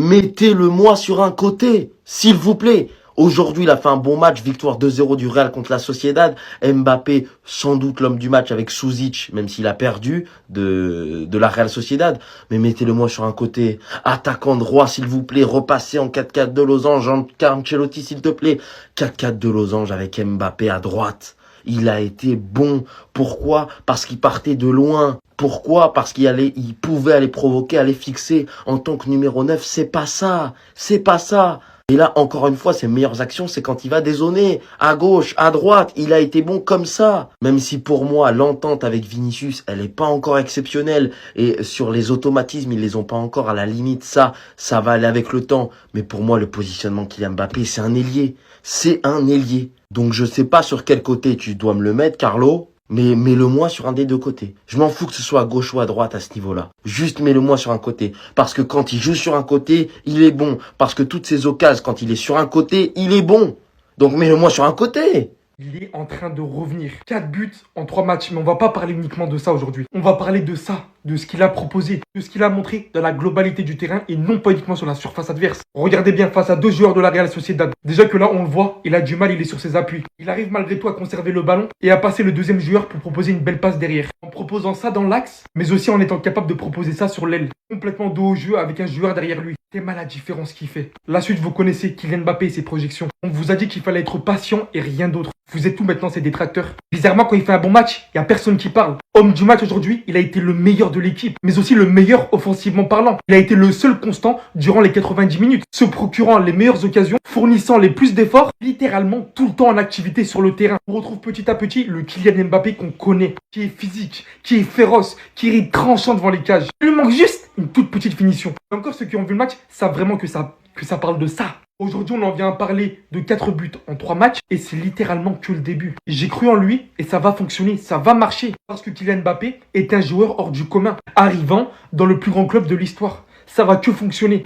Mettez-le-moi sur un côté, s'il vous plaît. Aujourd'hui, il a fait un bon match, victoire 2-0 du Real contre la Sociedad. Mbappé, sans doute l'homme du match avec Souzic, même s'il a perdu de la Real Sociedad. Mais mettez-le-moi sur un côté. Attaquant droit, s'il vous plaît. Repassez en 4-4 de losange. Ancelotti, s'il te plaît. 4-4 de losange avec Mbappé à droite. Il a été bon. Pourquoi? Parce qu'il partait de loin. Pourquoi? Parce il pouvait aller provoquer, aller fixer en tant que numéro 9. C'est pas ça. C'est pas ça. Et là, encore une fois, ses meilleures actions, c'est quand il va dézonner. À gauche, à droite, il a été bon comme ça. Même si pour moi, l'entente avec Vinicius, elle est pas encore exceptionnelle. Et sur les automatismes, ils les ont pas encore. À la limite, ça va aller avec le temps. Mais pour moi, le positionnement Kylian Mbappé, c'est un ailier. C'est un ailier. Donc je sais pas sur quel côté tu dois me le mettre, Carlo. Mais mets-le-moi sur un des deux côtés. Je m'en fous que ce soit à gauche ou à droite à ce niveau-là. Juste mets-le-moi sur un côté. Parce que quand il joue sur un côté, il est bon. Parce que toutes ces occasions, quand il est sur un côté, il est bon. Donc mets-le-moi sur un côté. Il est en train de revenir. 4 buts en 3 matchs. Mais on va pas parler uniquement de ça aujourd'hui. On va parler de ça, de ce qu'il a proposé, de ce qu'il a montré dans la globalité du terrain et non pas uniquement sur la surface adverse. Regardez bien face à 2 joueurs de la Real Sociedad. Déjà que là, on le voit, il a du mal, il est sur ses appuis. Il arrive malgré tout à conserver le ballon et à passer le deuxième joueur pour proposer une belle passe derrière. En proposant ça dans l'axe, mais aussi en étant capable de proposer ça sur l'aile. Complètement dos au jeu avec un joueur derrière lui. C'est mal la différence qu'il fait. La suite, vous connaissez Kylian Mbappé et ses projections. On vous a dit qu'il fallait être patient et rien d'autre. Vous êtes où maintenant, ces détracteurs? Bizarrement, quand il fait un bon match, il n'y a personne qui parle. Homme du match aujourd'hui, il a été le meilleur de l'équipe, mais aussi le meilleur offensivement parlant. Il a été le seul constant durant les 90 minutes, se procurant les meilleures occasions, fournissant les plus d'efforts, littéralement tout le temps en activité sur le terrain. On retrouve petit à petit le Kylian Mbappé qu'on connaît, qui est physique, qui est féroce, qui est tranchant devant les cages. Il lui manque juste une toute petite finition. Et encore ceux qui ont vu le match savent vraiment que ça parle de ça. Aujourd'hui, on en vient à parler de 4 buts en 3 matchs et c'est littéralement que le début. J'ai cru en lui et ça va fonctionner, ça va marcher. Parce que Kylian Mbappé est un joueur hors du commun, arrivant dans le plus grand club de l'histoire. Ça va que fonctionner.